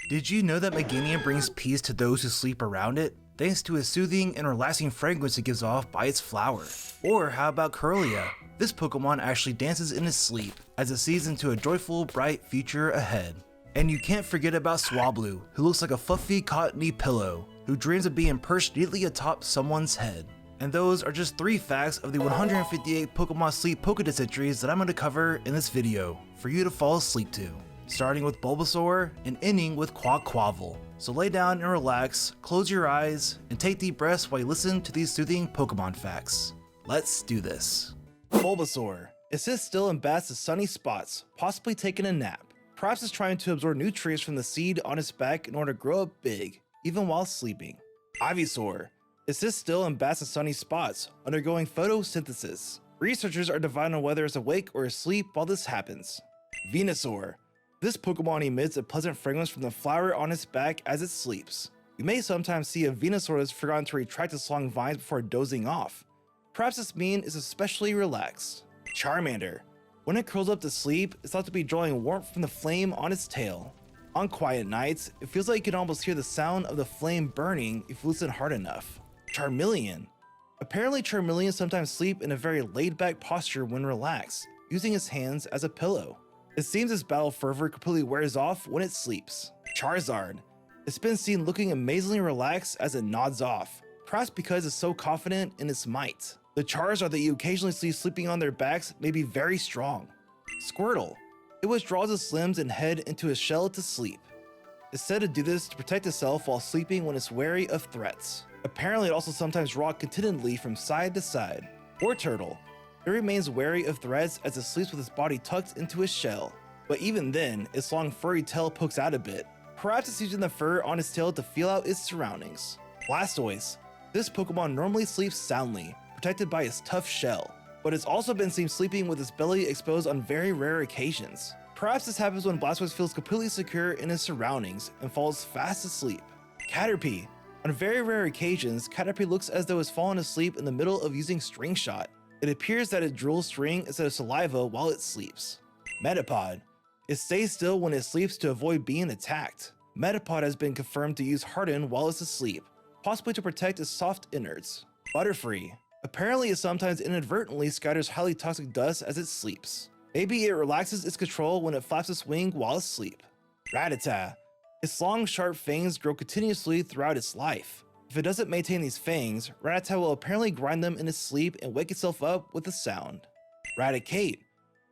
Did you know that Meganium brings peace to those who sleep around it, thanks to a soothing and relaxing fragrance it gives off by its flower? Or how about Kirlia? This Pokemon actually dances in his sleep, as it sees into a joyful, bright future ahead. And you can't forget about Swablu, who looks like a fluffy, cottony pillow, who dreams of being perched neatly atop someone's head. And those are just 3 facts of the 158 Pokemon Sleep Pokedex entries that I'm going to cover in this video, for you to fall asleep to. Starting with Bulbasaur and ending with Quaquaval. So lay down and relax, close your eyes, and take deep breaths while you listen to these soothing Pokemon facts. Let's do this. Bulbasaur. It sits still and bats at sunny spots, possibly taking a nap. Perhaps it's trying to absorb nutrients from the seed on its back in order to grow up big, even while sleeping. Ivysaur. It sits still and bats at sunny spots, undergoing photosynthesis. Researchers are dividing on whether it's awake or asleep while this happens. Venusaur. This Pokemon emits a pleasant fragrance from the flower on its back as it sleeps. You may sometimes see a Venusaur that's forgotten to retract its long vines before dozing off. Perhaps this mean is especially relaxed. Charmander. When it curls up to sleep, it's thought to be drawing warmth from the flame on its tail. On quiet nights, it feels like you can almost hear the sound of the flame burning if you listen hard enough. Charmeleon. Apparently Charmeleon sometimes sleep in a very laid-back posture when relaxed, using its hands as a pillow. It seems its battle fervor completely wears off when it sleeps. Charizard. It's been seen looking amazingly relaxed as it nods off, perhaps because it's so confident in its might. The Charizard that you occasionally see sleeping on their backs may be very strong. Squirtle. It withdraws its limbs and head into a shell to sleep. It's said to do this to protect itself while sleeping when it's wary of threats. Apparently it also sometimes rocks contentedly from side to side. Wartortle. It remains wary of threats as it sleeps with its body tucked into its shell. But even then, its long furry tail pokes out a bit. Perhaps it's using the fur on its tail to feel out its surroundings. Blastoise. This Pokemon normally sleeps soundly, protected by its tough shell, but it's also been seen sleeping with its belly exposed on very rare occasions. Perhaps this happens when Blastoise feels completely secure in its surroundings and falls fast asleep. Caterpie. On very rare occasions, Caterpie looks as though it's fallen asleep in the middle of using String Shot. It appears that it drools string instead of saliva while it sleeps. Metapod. It stays still when it sleeps to avoid being attacked. Metapod has been confirmed to use Harden while it's asleep, possibly to protect its soft innards. Butterfree. Apparently it sometimes inadvertently scatters highly toxic dust as it sleeps. Maybe it relaxes its control when it flaps its wing while asleep. Rattata. Its long, sharp fangs grow continuously throughout its life. If it doesn't maintain these fangs, Rattata will apparently grind them in its sleep and wake itself up with a sound. Raticate.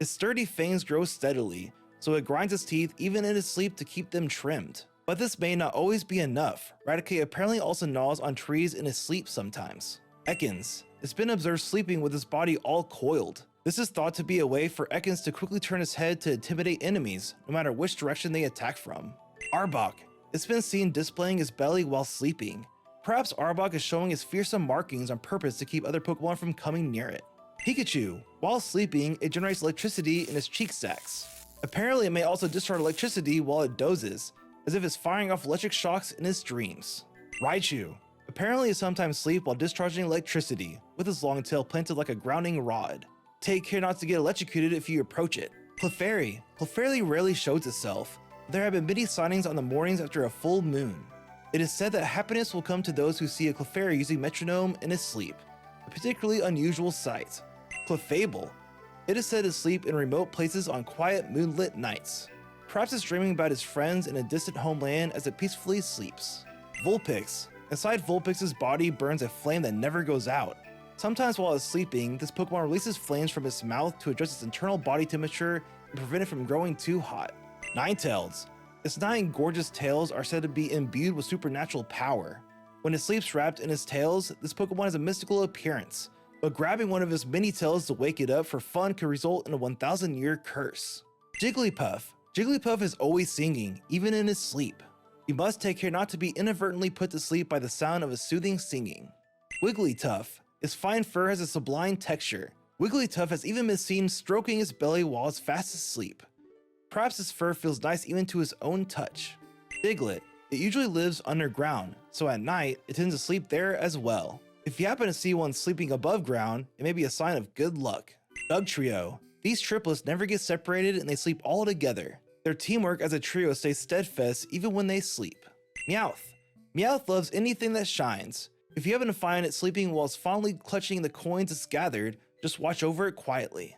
Its sturdy fangs grow steadily, so it grinds its teeth even in its sleep to keep them trimmed. But this may not always be enough. Raticate apparently also gnaws on trees in its sleep sometimes. Ekans. It's been observed sleeping with its body all coiled. This is thought to be a way for Ekans to quickly turn its head to intimidate enemies, no matter which direction they attack from. Arbok. It's been seen displaying its belly while sleeping. Perhaps Arbok is showing its fearsome markings on purpose to keep other Pokemon from coming near it. Pikachu. While sleeping, it generates electricity in its cheek sacs. Apparently it may also discharge electricity while it dozes, as if it's firing off electric shocks in its dreams. Raichu. Apparently it sometimes sleeps while discharging electricity, with its long tail planted like a grounding rod. Take care not to get electrocuted if you approach it. Clefairy. Clefairy rarely shows itself. There have been many sightings on the mornings after a full moon. It is said that happiness will come to those who see a Clefairy using metronome in its sleep, a particularly unusual sight. Clefable. It is said to sleep in remote places on quiet moonlit nights. Perhaps it's dreaming about its friends in a distant homeland as it peacefully sleeps. Vulpix. Inside Vulpix's body burns a flame that never goes out. Sometimes while it's sleeping, this Pokemon releases flames from its mouth to adjust its internal body temperature and prevent it from growing too hot. Ninetales. Its 9 gorgeous tails are said to be imbued with supernatural power. When it sleeps wrapped in its tails, this Pokemon has a mystical appearance, but grabbing one of its many tails to wake it up for fun could result in a 1,000-year curse. Jigglypuff. Jigglypuff is always singing, even in its sleep. You must take care not to be inadvertently put to sleep by the sound of a soothing singing. Wigglytuff. Its fine fur has a sublime texture. Wigglytuff has even been seen stroking its belly while it's fast asleep. Perhaps its fur feels nice even to its own touch. Diglett. It usually lives underground, so at night, it tends to sleep there as well. If you happen to see one sleeping above ground, it may be a sign of good luck. Dugtrio. These triplets never get separated and they sleep all together. Their teamwork as a trio stays steadfast even when they sleep. Meowth. Meowth loves anything that shines. If you happen to find it sleeping while it's fondly clutching the coins it's gathered, just watch over it quietly.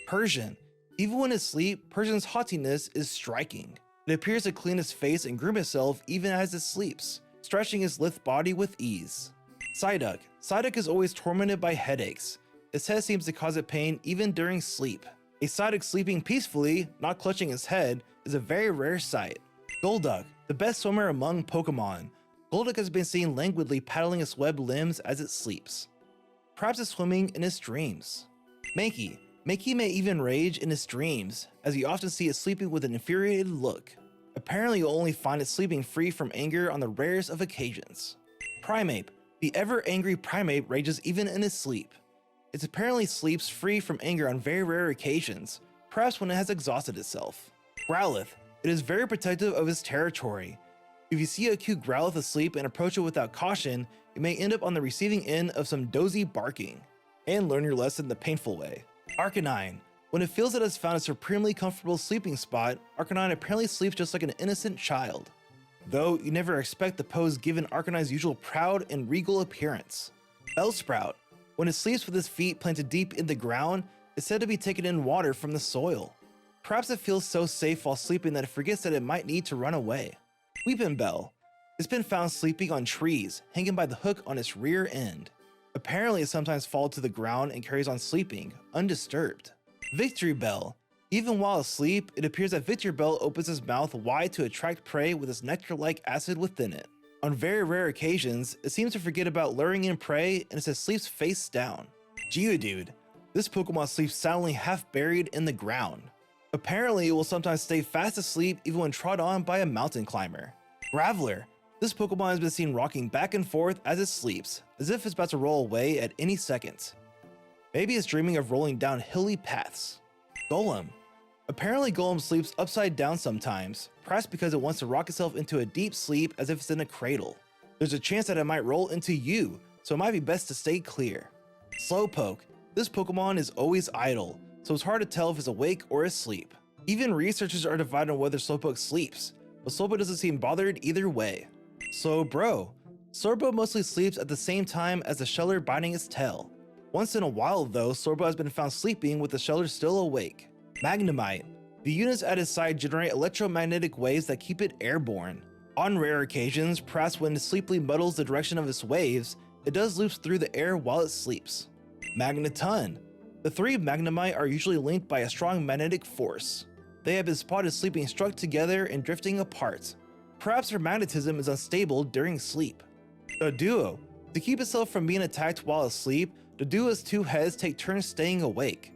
Persian. Even when asleep, Persian's haughtiness is striking. It appears to clean his face and groom itself even as it sleeps, stretching his lithe body with ease. Psyduck. Psyduck is always tormented by headaches. Its head seems to cause it pain even during sleep. A Psyduck sleeping peacefully, not clutching his head, is a very rare sight. Golduck. The best swimmer among Pokemon. Golduck has been seen languidly paddling its webbed limbs as it sleeps. Perhaps it's swimming in its dreams. Mankey. Mankey may even rage in its dreams, as you often see it sleeping with an infuriated look. Apparently you'll only find it sleeping free from anger on the rarest of occasions. Primeape. The ever-angry Primeape rages even in its sleep. It apparently sleeps free from anger on very rare occasions, perhaps when it has exhausted itself. Growlithe. It is very protective of its territory. If you see a cute Growlithe asleep and approach it without caution, you may end up on the receiving end of some dozy barking, and learn your lesson the painful way. Arcanine. When it feels it has found a supremely comfortable sleeping spot, Arcanine apparently sleeps just like an innocent child. Though you never expect the pose given Arcanine's usual proud and regal appearance. Bellsprout. When it sleeps with its feet planted deep in the ground, it's said to be taking in water from the soil. Perhaps it feels so safe while sleeping that it forgets that it might need to run away. Weepinbell. It's been found sleeping on trees, hanging by the hook on its rear end. Apparently it sometimes falls to the ground and carries on sleeping, undisturbed. Victorybell. Even while asleep, it appears that Victorybell opens its mouth wide to attract prey with its nectar-like acid within it. On very rare occasions, it seems to forget about luring in prey and it sleeps face down. Geodude. This Pokemon sleeps silently half buried in the ground. Apparently, it will sometimes stay fast asleep even when trod on by a mountain climber. Graveler. This Pokemon has been seen rocking back and forth as it sleeps, as if it's about to roll away at any second. Maybe it's dreaming of rolling down hilly paths. Golem. Apparently Golem sleeps upside down sometimes, perhaps because it wants to rock itself into a deep sleep as if it's in a cradle. There's a chance that it might roll into you, so it might be best to stay clear. Slowpoke. This Pokemon is always idle, so it's hard to tell if it's awake or asleep. Even researchers are divided on whether Slowpoke sleeps, but Slowpoke doesn't seem bothered either way. Slowbro. Slowbro mostly sleeps at the same time as the sheller biting its tail. Once in a while though, Slowbro has been found sleeping with the sheller still awake. Magnemite. The units at its side generate electromagnetic waves that keep it airborne. On rare occasions, perhaps when it sleepily muddles the direction of its waves, it does loops through the air while it sleeps. Magneton. The three Magnemite are usually linked by a strong magnetic force. They have been spotted sleeping struck together and drifting apart. Perhaps her magnetism is unstable during sleep. Doduo. To keep itself from being attacked while asleep, Doduo's two heads take turns staying awake.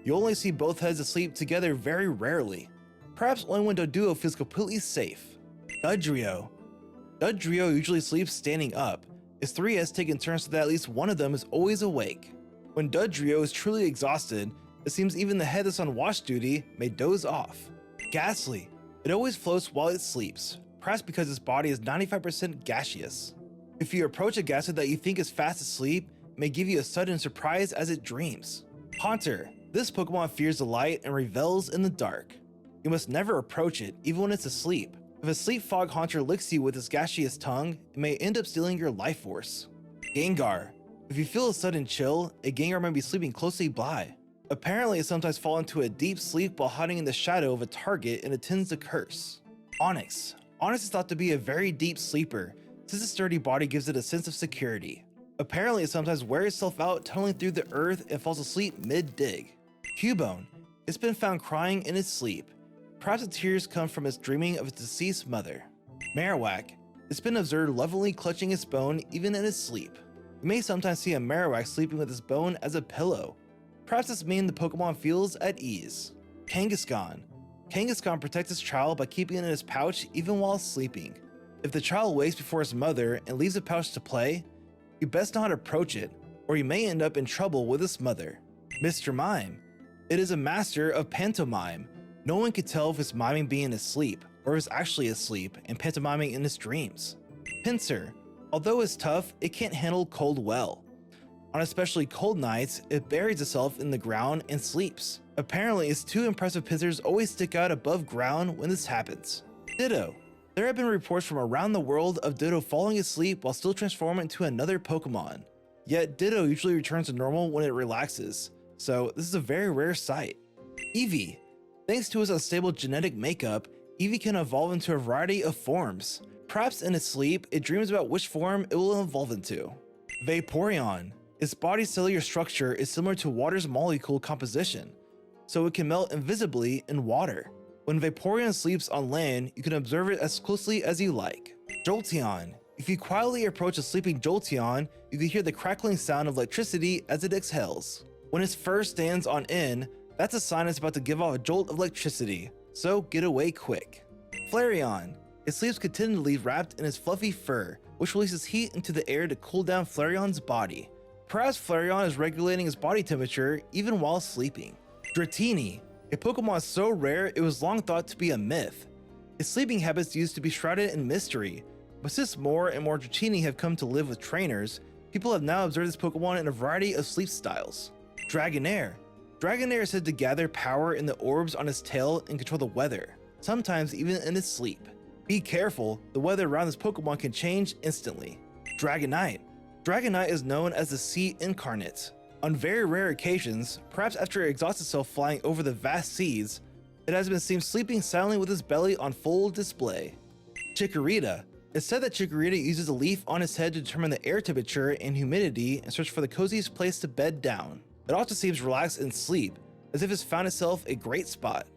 You only see both heads asleep together very rarely. Perhaps only when Doduo feels completely safe. Dodrio. Dodrio usually sleeps standing up. Its three heads take in turns so that at least one of them is always awake. When Dodrio is truly exhausted, it seems even the head that's on watch duty may doze off. Ghastly. It always floats while it sleeps, perhaps because its body is 95% gaseous. If you approach a Ghastly that you think is fast asleep, it may give you a sudden surprise as it dreams. Haunter. This Pokemon fears the light and revels in the dark. You must never approach it, even when it's asleep. If a sleep fog Haunter licks you with its gaseous tongue, it may end up stealing your life force. Gengar. If you feel a sudden chill, a Gengar might be sleeping closely by. Apparently, it sometimes falls into a deep sleep while hiding in the shadow of a target and intends to curse. Onyx. Onyx is thought to be a very deep sleeper, since its sturdy body gives it a sense of security. Apparently, it sometimes wears itself out tunneling through the earth and falls asleep mid-dig. Cubone. It's been found crying in its sleep. Perhaps the tears come from its dreaming of its deceased mother. Marowak. It's been observed lovingly clutching its bone even in its sleep. You may sometimes see a Marowak sleeping with its bone as a pillow. Perhaps this means the Pokemon feels at ease. Kangaskhan. Kangaskhan protects its child by keeping it in its pouch even while sleeping. If the child wakes before its mother and leaves the pouch to play, you best not approach it, or you may end up in trouble with its mother. Mr. Mime. It is a master of pantomime. No one can tell if it's miming being asleep, or if it's actually asleep and pantomiming in its dreams. Pinsir. Although it's tough, it can't handle cold well. On especially cold nights, it buries itself in the ground and sleeps. Apparently, its two impressive pincers always stick out above ground when this happens. Ditto. There have been reports from around the world of Ditto falling asleep while still transforming into another Pokemon. Yet Ditto usually returns to normal when it relaxes, so this is a very rare sight. Eevee. Thanks to its unstable genetic makeup, Eevee can evolve into a variety of forms. Perhaps in its sleep, it dreams about which form it will evolve into. Vaporeon. Its body's cellular structure is similar to water's molecule composition, so it can melt invisibly in water. When Vaporeon sleeps on land, you can observe it as closely as you like. Jolteon. If you quietly approach a sleeping Jolteon, you can hear the crackling sound of electricity as it exhales. When its fur stands on end, that's a sign it's about to give off a jolt of electricity, so get away quick. Flareon. It sleeps contentedly wrapped in its fluffy fur, which releases heat into the air to cool down Flareon's body. Perhaps Flareon is regulating its body temperature even while sleeping. Dratini. A Pokemon so rare it was long thought to be a myth. Its sleeping habits used to be shrouded in mystery, but since more and more Dratini have come to live with trainers, people have now observed this Pokemon in a variety of sleep styles. Dragonair. Dragonair is said to gather power in the orbs on its tail and control the weather, sometimes even in its sleep. Be careful, the weather around this Pokemon can change instantly. Dragonite. Dragonite is known as the Sea Incarnate. On very rare occasions, perhaps after it exhausts itself flying over the vast seas, it has been seen sleeping silently with its belly on full display. Chikorita. It's said that Chikorita uses a leaf on its head to determine the air temperature and humidity and search for the coziest place to bed down. It often seems relaxed in sleep, as if it's found itself a great spot.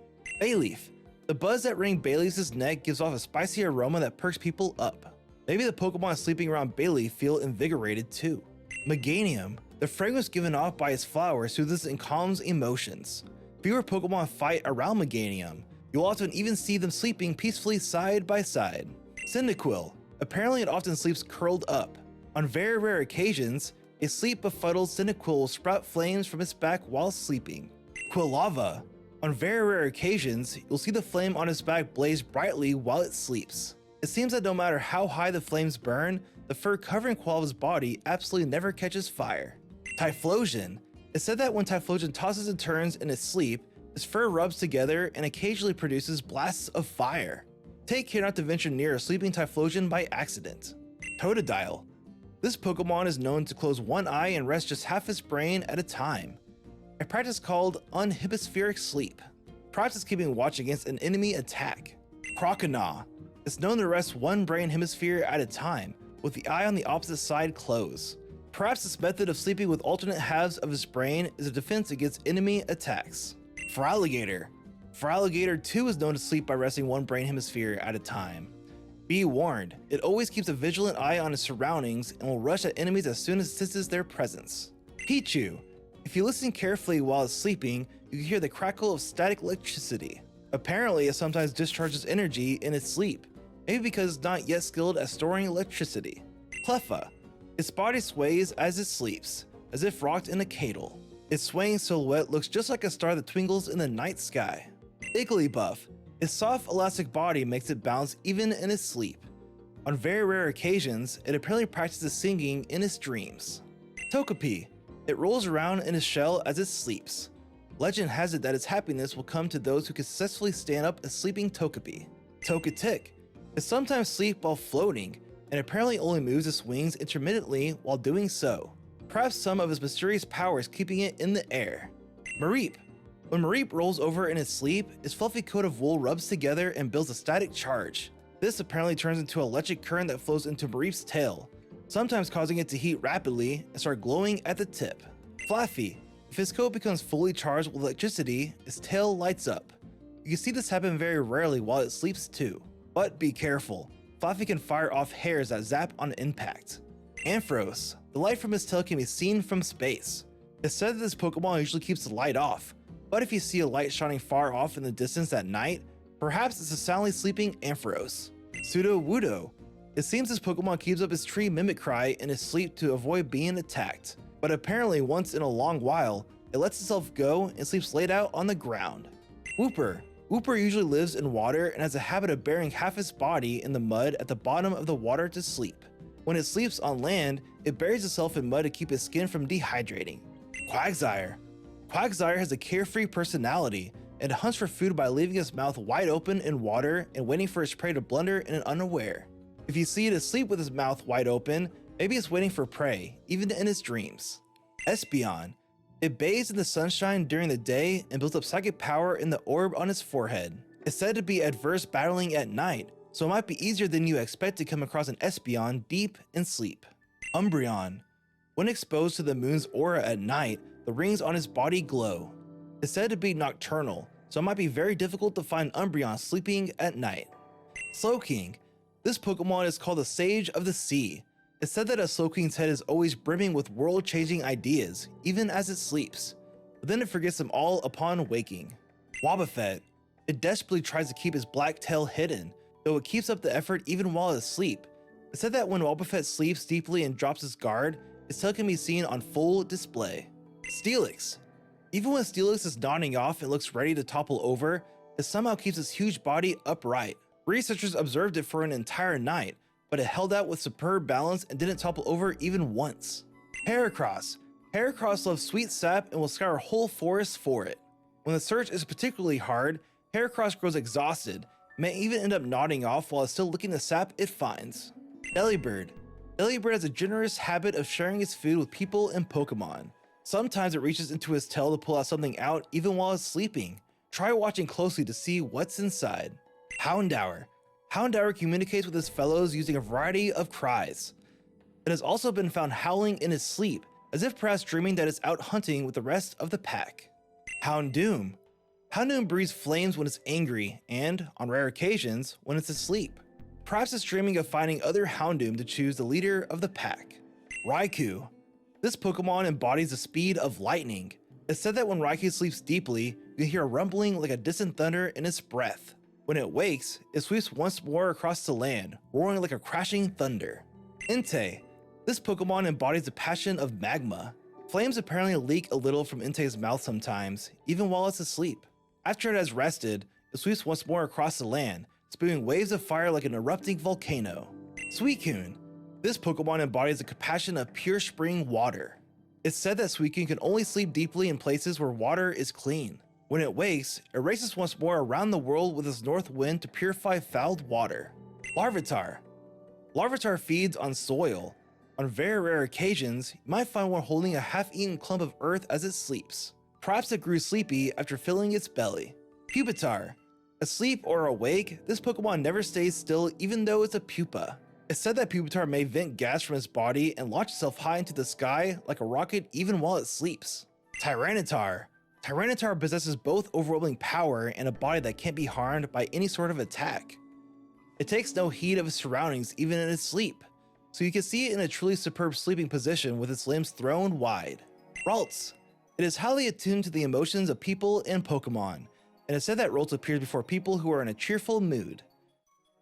Bayleaf. The buzz that rings Bayleaf's neck gives off a spicy aroma that perks people up. Maybe the Pokemon sleeping around Bayleaf feel invigorated too. Meganium. The fragrance given off by its flower soothes and calms emotions. Fewer Pokemon fight around Meganium. You'll often even see them sleeping peacefully side by side. Cyndaquil. Apparently it often sleeps curled up. On very rare occasions, a sleep befuddled Cyndaquil will sprout flames from its back while sleeping. Quilava. On very rare occasions, you'll see the flame on its back blaze brightly while it sleeps. It seems that no matter how high the flames burn, the fur covering Quilava's body absolutely never catches fire. Typhlosion. It's said that when Typhlosion tosses and turns in its sleep, its fur rubs together and occasionally produces blasts of fire. Take care not to venture near a sleeping Typhlosion by accident. Totodile. This Pokemon is known to close one eye and rest just half its brain at a time. A practice called unhemispheric sleep. Practice keeping watch against an enemy attack. Croconaw. It's known to rest one brain hemisphere at a time, with the eye on the opposite side closed. Perhaps this method of sleeping with alternate halves of its brain is a defense against enemy attacks. Feraligatr. Feraligatr too is known to sleep by resting one brain hemisphere at a time. Be warned, it always keeps a vigilant eye on its surroundings and will rush at enemies as soon as it senses their presence. Pichu. If you listen carefully while it's sleeping, you can hear the crackle of static electricity. Apparently, it sometimes discharges energy in its sleep, maybe because it's not yet skilled at storing electricity. Cleffa. Its body sways as it sleeps, as if rocked in a cradle. Its swaying silhouette looks just like a star that twinkles in the night sky. Igglybuff. Its soft, elastic body makes it bounce even in its sleep. On very rare occasions, it apparently practices singing in its dreams. Togepi. It rolls around in its shell as it sleeps. Legend has it that its happiness will come to those who can successfully stand up a sleeping Togepi. Togetic. It sometimes sleeps while floating, and apparently only moves its wings intermittently while doing so. Perhaps some of its mysterious powers keeping it in the air. Mareep. When Mareep rolls over in its sleep, its fluffy coat of wool rubs together and builds a static charge. This apparently turns into an electric current that flows into Mareep's tail, sometimes causing it to heat rapidly and start glowing at the tip. Flaffy. If its coat becomes fully charged with electricity, its tail lights up. You can see this happen very rarely while it sleeps too. But be careful, Flaffy can fire off hairs that zap on impact. Ampharos. The light from its tail can be seen from space. It's said that this Pokemon usually keeps the light off, but if you see a light shining far off in the distance at night, perhaps it's a soundly sleeping Ampharos. Sudowoodo. It seems this Pokemon keeps up its tree mimic cry in its sleep to avoid being attacked, but apparently once in a long while, it lets itself go and sleeps laid out on the ground. Wooper. Wooper usually lives in water and has a habit of burying half its body in the mud at the bottom of the water to sleep. When it sleeps on land, it buries itself in mud to keep its skin from dehydrating. Quagsire. Quagsire has a carefree personality and hunts for food by leaving its mouth wide open in water and waiting for its prey to blunder in an unaware. If you see it asleep with its mouth wide open, maybe it's waiting for prey, even in its dreams. Espeon. It bathes in the sunshine during the day and builds up psychic power in the orb on its forehead. It's said to be adverse battling at night, so it might be easier than you expect to come across an Espeon deep in sleep. Umbreon. When exposed to the moon's aura at night, the rings on its body glow. It's said to be nocturnal, so it might be very difficult to find Umbreon sleeping at night. Slowking. This Pokemon is called the Sage of the Sea. It's said that a Slowking's head is always brimming with world-changing ideas, even as it sleeps, but then it forgets them all upon waking. Wobbuffet. It desperately tries to keep its black tail hidden, though it keeps up the effort even while asleep. It's said that when Wobbuffet sleeps deeply and drops its guard, its tail can be seen on full display. Steelix. Even when Steelix is nodding off and looks ready to topple over, it somehow keeps its huge body upright. Researchers observed it for an entire night, but it held out with superb balance and didn't topple over even once. Heracross. Heracross loves sweet sap and will scour whole forests for it. When the search is particularly hard, Heracross grows exhausted, may even end up nodding off while it's still licking the sap it finds. Delibird. Delibird has a generous habit of sharing its food with people and Pokemon. Sometimes it reaches into its tail to pull out something out even while it's sleeping. Try watching closely to see what's inside. Houndour. Houndour communicates with its fellows using a variety of cries. It has also been found howling in its sleep, as if perhaps dreaming that it's out hunting with the rest of the pack. Houndoom. Houndoom breathes flames when it's angry and, on rare occasions, when it's asleep. Perhaps it's dreaming of finding other Houndoom to choose the leader of the pack. Raikou. This Pokemon embodies the speed of lightning. It's said that when Raikou sleeps deeply, you can hear a rumbling like a distant thunder in its breath. When it wakes, it sweeps once more across the land, roaring like a crashing thunder. Entei. This Pokemon embodies the passion of magma. Flames apparently leak a little from Entei's mouth sometimes, even while it's asleep. After it has rested, it sweeps once more across the land, spewing waves of fire like an erupting volcano. Suicune. This Pokemon embodies the passion of pure spring water. It's said that Suicune can only sleep deeply in places where water is clean. When it wakes, it races once more around the world with its north wind to purify fouled water. Larvitar. Larvitar feeds on soil. On very rare occasions, you might find one holding a half-eaten clump of earth as it sleeps. Perhaps it grew sleepy after filling its belly. Pupitar. Asleep or awake, this Pokemon never stays still even though it's a pupa. It's said that Pupitar may vent gas from its body and launch itself high into the sky like a rocket even while it sleeps. Tyranitar. Tyranitar possesses both overwhelming power and a body that can't be harmed by any sort of attack. It takes no heed of its surroundings even in its sleep, so you can see it in a truly superb sleeping position with its limbs thrown wide. Ralts. It is highly attuned to the emotions of people and Pokemon, and it's said that Ralts appears before people who are in a cheerful mood.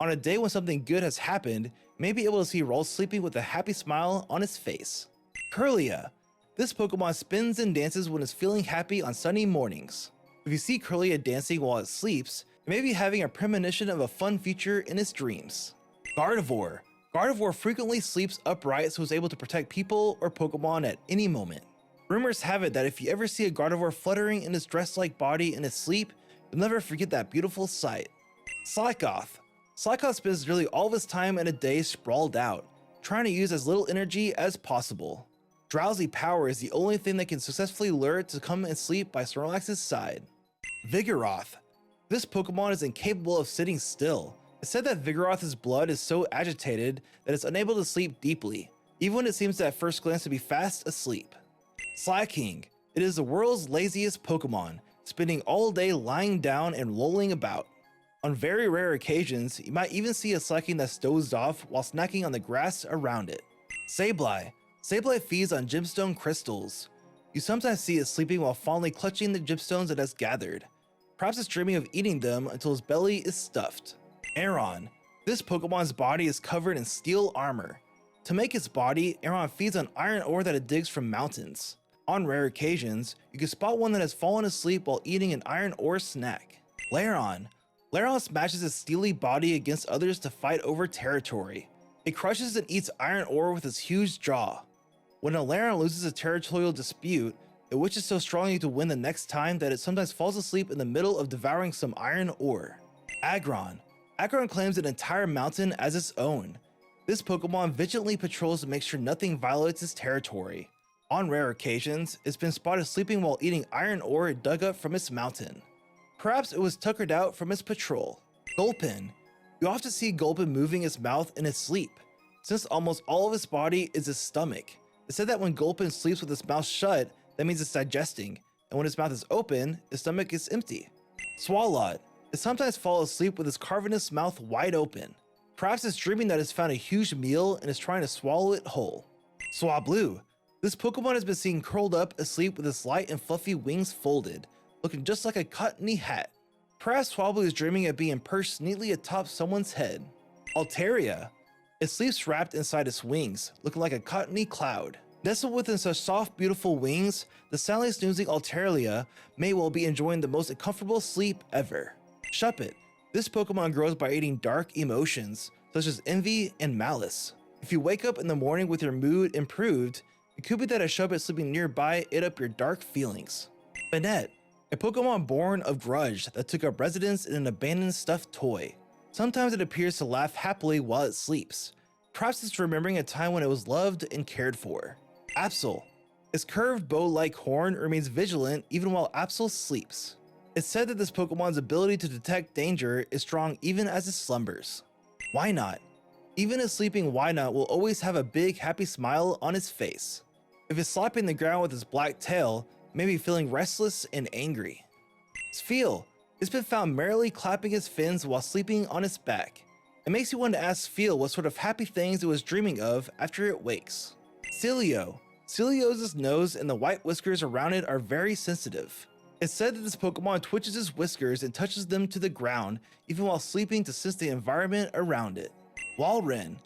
On a day when something good has happened, you may be able to see Ralts sleeping with a happy smile on its face. Kirlia. This Pokemon spins and dances when it's feeling happy on sunny mornings. If you see Kirlia dancing while it sleeps, it may be having a premonition of a fun future in its dreams. Gardevoir. Gardevoir frequently sleeps upright so it's able to protect people or Pokemon at any moment. Rumors have it that if you ever see a Gardevoir fluttering in its dress-like body in its sleep, you'll never forget that beautiful sight. Slykoth. Slykoth spends nearly all of his time in a day sprawled out, trying to use as little energy as possible. Drowsy power is the only thing that can successfully lure it to come and sleep by Snorlax's side. Vigoroth. This Pokemon is incapable of sitting still. It's said that Vigoroth's blood is so agitated that it's unable to sleep deeply, even when it seems at first glance to be fast asleep. Slaking. It is the world's laziest Pokemon, spending all day lying down and lolling about. On very rare occasions, you might even see a Slaking that's dozed off while snacking on the grass around it. Sableye. Sableye feeds on gemstone crystals. You sometimes see it sleeping while fondly clutching the gemstones it has gathered. Perhaps it's dreaming of eating them until its belly is stuffed. Aron. This Pokemon's body is covered in steel armor. To make its body, Aron feeds on iron ore that it digs from mountains. On rare occasions, you can spot one that has fallen asleep while eating an iron ore snack. Lairon. Lairon smashes its steely body against others to fight over territory. It crushes and eats iron ore with its huge jaw. When a Laren loses a territorial dispute, it wishes so strongly to win the next time that it sometimes falls asleep in the middle of devouring some iron ore. Aggron. Aggron claims an entire mountain as its own. This Pokemon vigilantly patrols to make sure nothing violates its territory. On rare occasions, it's been spotted sleeping while eating iron ore dug up from its mountain. Perhaps it was tuckered out from its patrol. Gulpin. You often see Gulpin moving its mouth in its sleep. Since almost all of its body is its stomach, it's said that when Gulpin sleeps with its mouth shut, that means it's digesting, and when its mouth is open, its stomach is empty. Swalot. It sometimes falls asleep with its cavernous mouth wide open. Perhaps it's dreaming that it's found a huge meal and is trying to swallow it whole. Swablu. This Pokemon has been seen curled up asleep with its light and fluffy wings folded, looking just like a cottony hat. Perhaps Swablu is dreaming of being perched neatly atop someone's head. Altaria. It sleeps wrapped inside its wings, looking like a cottony cloud. Nestled within such soft, beautiful wings, the silently snoozing Altaria may well be enjoying the most uncomfortable sleep ever. Shuppet. This Pokemon grows by eating dark emotions, such as envy and malice. If you wake up in the morning with your mood improved, it could be that a Shuppet sleeping nearby ate up your dark feelings. Banette. A Pokemon born of grudge that took up residence in an abandoned stuffed toy. Sometimes it appears to laugh happily while it sleeps. Perhaps it's remembering a time when it was loved and cared for. Absol. Its curved bow-like horn remains vigilant even while Absol sleeps. It's said that this Pokemon's ability to detect danger is strong even as it slumbers. Wynot. Even a sleeping Wynot will always have a big happy smile on its face. If it's slapping the ground with its black tail, it may be feeling restless and angry. Spheal. It's been found merrily clapping its fins while sleeping on its back. It makes you want to ask Spheal what sort of happy things it was dreaming of after it wakes. Celio. Celio's nose and the white whiskers around it are very sensitive. It's said that this Pokemon twitches its whiskers and touches them to the ground even while sleeping to sense the environment around it. Walrein.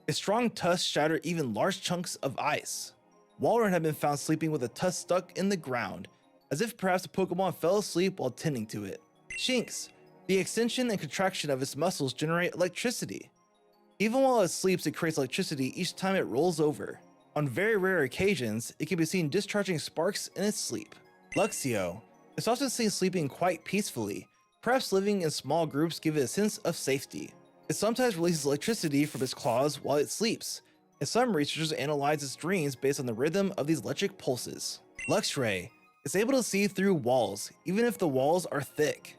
Its strong tusks shatter even large chunks of ice. Walrein had been found sleeping with a tusk stuck in the ground, as if perhaps the Pokemon fell asleep while tending to it. Shinx. The extension and contraction of its muscles generate electricity. Even while it sleeps, it creates electricity each time it rolls over. On very rare occasions, it can be seen discharging sparks in its sleep. Luxio. It's often seen sleeping quite peacefully. Perhaps living in small groups give it a sense of safety. It sometimes releases electricity from its claws while it sleeps, and some researchers analyze its dreams based on the rhythm of these electric pulses. Luxray. It's able to see through walls, even if the walls are thick.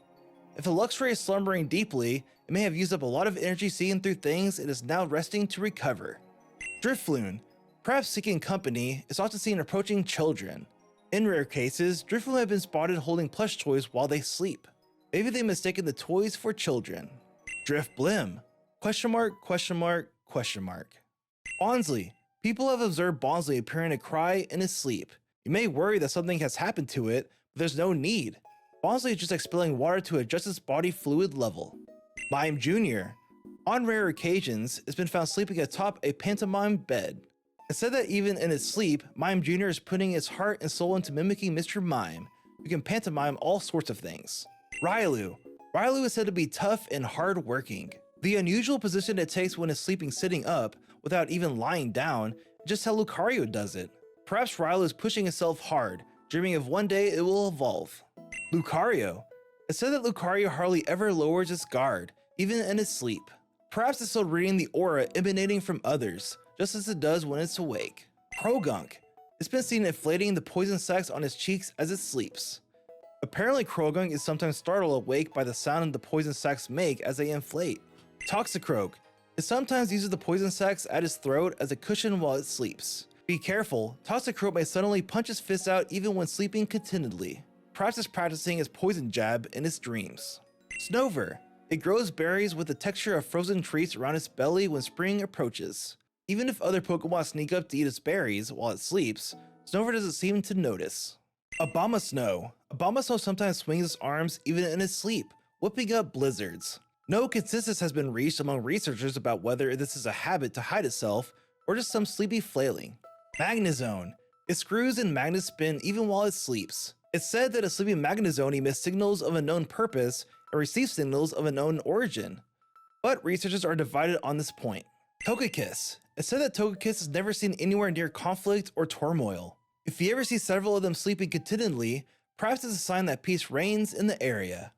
If a Luxray is slumbering deeply, it may have used up a lot of energy seeing through things and is now resting to recover. Drifloon. Perhaps seeking company, is often seen approaching children. In rare cases, Drifloon have been spotted holding plush toys while they sleep. Maybe they mistaken the toys for children. Drifblim. Question mark, question mark, question mark. Bonsly. People have observed Bonsly appearing to cry in his sleep. You may worry that something has happened to it, but there's no need. Bonsly is just expelling water to adjust its body fluid level. Mime Jr. On rare occasions, it's been found sleeping atop a pantomime bed. It's said that even in its sleep, Mime Jr. is putting its heart and soul into mimicking Mr. Mime, who can pantomime all sorts of things. Railu. Railu is said to be tough and hard-working. The unusual position it takes when it's sleeping sitting up, without even lying down, is just how Lucario does it. Perhaps Railu is pushing itself hard, dreaming of one day it will evolve. Lucario. It's said that Lucario hardly ever lowers its guard, even in its sleep. Perhaps it's still reading the aura emanating from others, just as it does when it's awake. Krogunk. It's been seen inflating the poison sacs on its cheeks as it sleeps. Apparently Krogunk is sometimes startled awake by the sound the poison sacs make as they inflate. Toxicroak. It sometimes uses the poison sacs at its throat as a cushion while it sleeps. Be careful, Toxicroak may suddenly punch its fists out even when sleeping contentedly. Perhaps it's practicing its poison jab in its dreams. Snover. It grows berries with the texture of frozen treats around its belly when spring approaches. Even if other Pokemon sneak up to eat its berries while it sleeps, Snover doesn't seem to notice. Abomasnow. Abomasnow sometimes swings its arms even in its sleep, whipping up blizzards. No consensus has been reached among researchers about whether this is a habit to hide itself or just some sleepy flailing. Magnezone. It screws and magnets spin even while it sleeps. It's said that a sleeping Magnezone emits signals of unknown purpose and receives signals of unknown origin, but researchers are divided on this point. Togekiss. It's said that Togekiss is never seen anywhere near conflict or turmoil. If you ever see several of them sleeping contentedly, perhaps it's a sign that peace reigns in the area.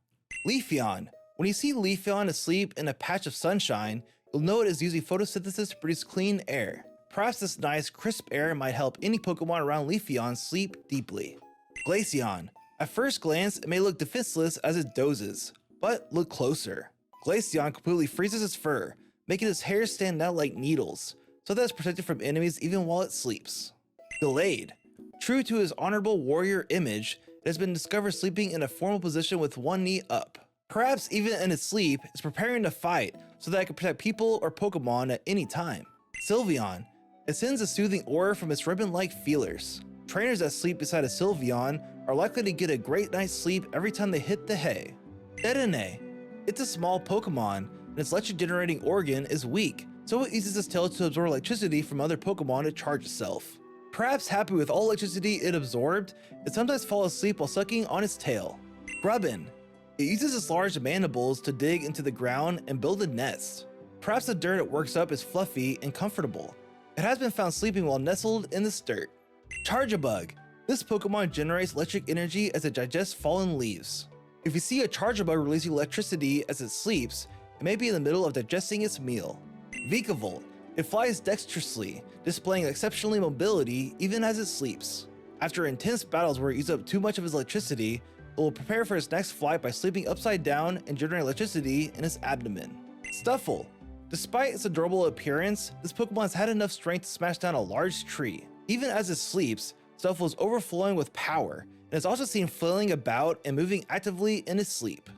Leafeon. When you see Leafeon asleep in a patch of sunshine, you'll know it is using photosynthesis to produce clean air. Perhaps this nice, crisp air might help any Pokemon around Leafeon sleep deeply. Glaceon. At first glance, it may look defenseless as it dozes, but look closer. Glaceon completely freezes its fur, making its hair stand out like needles, so that it's protected from enemies even while it sleeps. Delayed. True to his honorable warrior image, it has been discovered sleeping in a formal position with one knee up. Perhaps even in its sleep, it's preparing to fight so that it can protect people or Pokemon at any time. Sylveon. It sends a soothing aura from its ribbon-like feelers. Trainers that sleep beside a Sylveon are likely to get a great night's sleep every time they hit the hay. Dedenne. It's a small Pokemon, and its electric-generating organ is weak, so it uses its tail to absorb electricity from other Pokemon to charge itself. Perhaps happy with all electricity it absorbed, it sometimes falls asleep while sucking on its tail. Grubbin. It uses its large mandibles to dig into the ground and build a nest. Perhaps the dirt it works up is fluffy and comfortable. It has been found sleeping while nestled in this dirt. Charjabug. This Pokemon generates electric energy as it digests fallen leaves. If you see a Charjabug releasing electricity as it sleeps, it may be in the middle of digesting its meal. Vikavolt. It flies dexterously, displaying exceptional mobility even as it sleeps. After intense battles where it used up too much of its electricity, it will prepare for its next flight by sleeping upside down and generating electricity in its abdomen. Stuffle. Despite its adorable appearance, this Pokemon has had enough strength to smash down a large tree. Even as it sleeps, Stuffle is overflowing with power, and is also seen flailing about and moving actively in its sleep.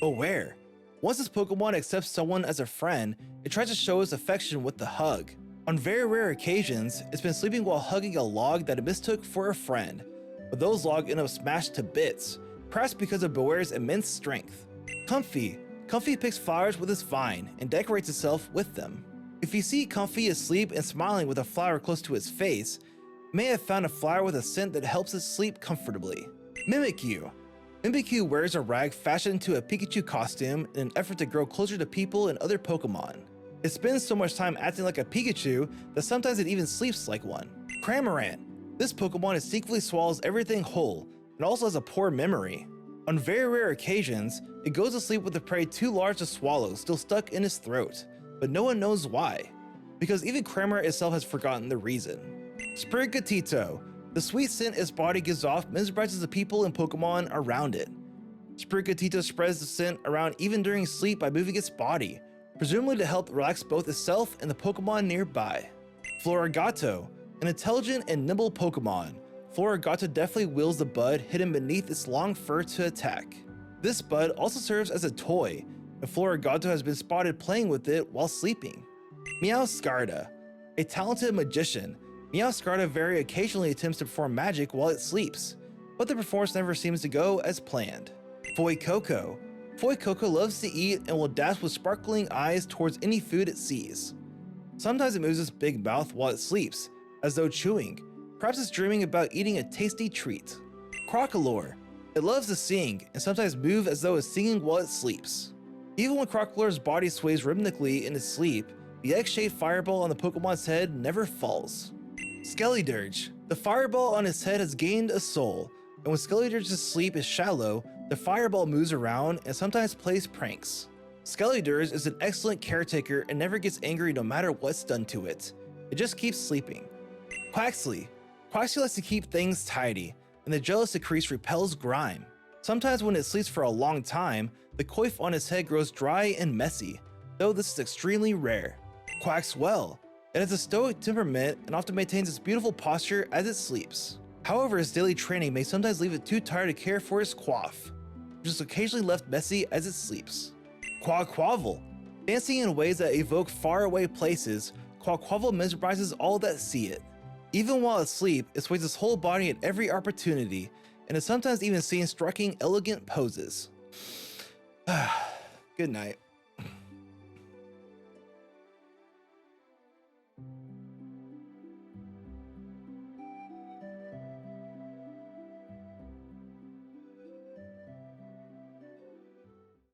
Beware. Once this Pokemon accepts someone as a friend, it tries to show its affection with the hug. On very rare occasions, it's been sleeping while hugging a log that it mistook for a friend, but those logs end up smashed to bits, perhaps because of Beware's immense strength. Comfey. Comfey picks flowers with its vine and decorates itself with them. If you see Comfey asleep and smiling with a flower close to its face, it may have found a flower with a scent that helps it sleep comfortably. Mimikyu. Mimikyu wears a rag fashioned into a Pikachu costume in an effort to grow closer to people and other Pokemon. It spends so much time acting like a Pikachu that sometimes it even sleeps like one. Cramorant. This Pokemon instinctively swallows everything whole and also has a poor memory. On very rare occasions, it goes to sleep with the prey too large to swallow still stuck in its throat, but no one knows why, because even Cramorant itself has forgotten the reason. Sprigatito. The sweet scent its body gives off mesmerizes the people and Pokemon around it. Sprigatito spreads the scent around even during sleep by moving its body, presumably to help relax both itself and the Pokemon nearby. Florigato. An intelligent and nimble Pokemon, Florigato deftly wields the bud hidden beneath its long fur to attack. This bud also serves as a toy, and Florigato has been spotted playing with it while sleeping. Meowscarda. A talented magician, Meowscarda very occasionally attempts to perform magic while it sleeps, but the performance never seems to go as planned. Fuecoco. Fuecoco loves to eat and will dash with sparkling eyes towards any food it sees. Sometimes it moves its big mouth while it sleeps, as though chewing. Perhaps it's dreaming about eating a tasty treat. Crocolore. It loves to sing and sometimes move as though it's singing while it sleeps. Even when Crocolore's body sways rhythmically in its sleep, the egg-shaped fireball on the Pokemon's head never falls. Skellydirge. The fireball on its head has gained a soul, and when Skellydirge's sleep is shallow, the fireball moves around and sometimes plays pranks. Skellydirge is an excellent caretaker and never gets angry no matter what's done to it. It just keeps sleeping. Quaxly. Quaxly likes to keep things tidy, and the jealous Secrease repels grime. Sometimes when it sleeps for a long time, the coif on its head grows dry and messy, though this is extremely rare. Quaxwell. It has a stoic temperament and often maintains its beautiful posture as it sleeps. However, its daily training may sometimes leave it too tired to care for its coif, which is occasionally left messy as it sleeps. Quaquaval. Dancing in ways that evoke faraway places, Quaquaval mesmerizes all that see it. Even while asleep, it sways its whole body at every opportunity, and is sometimes even seen striking elegant poses. Good night.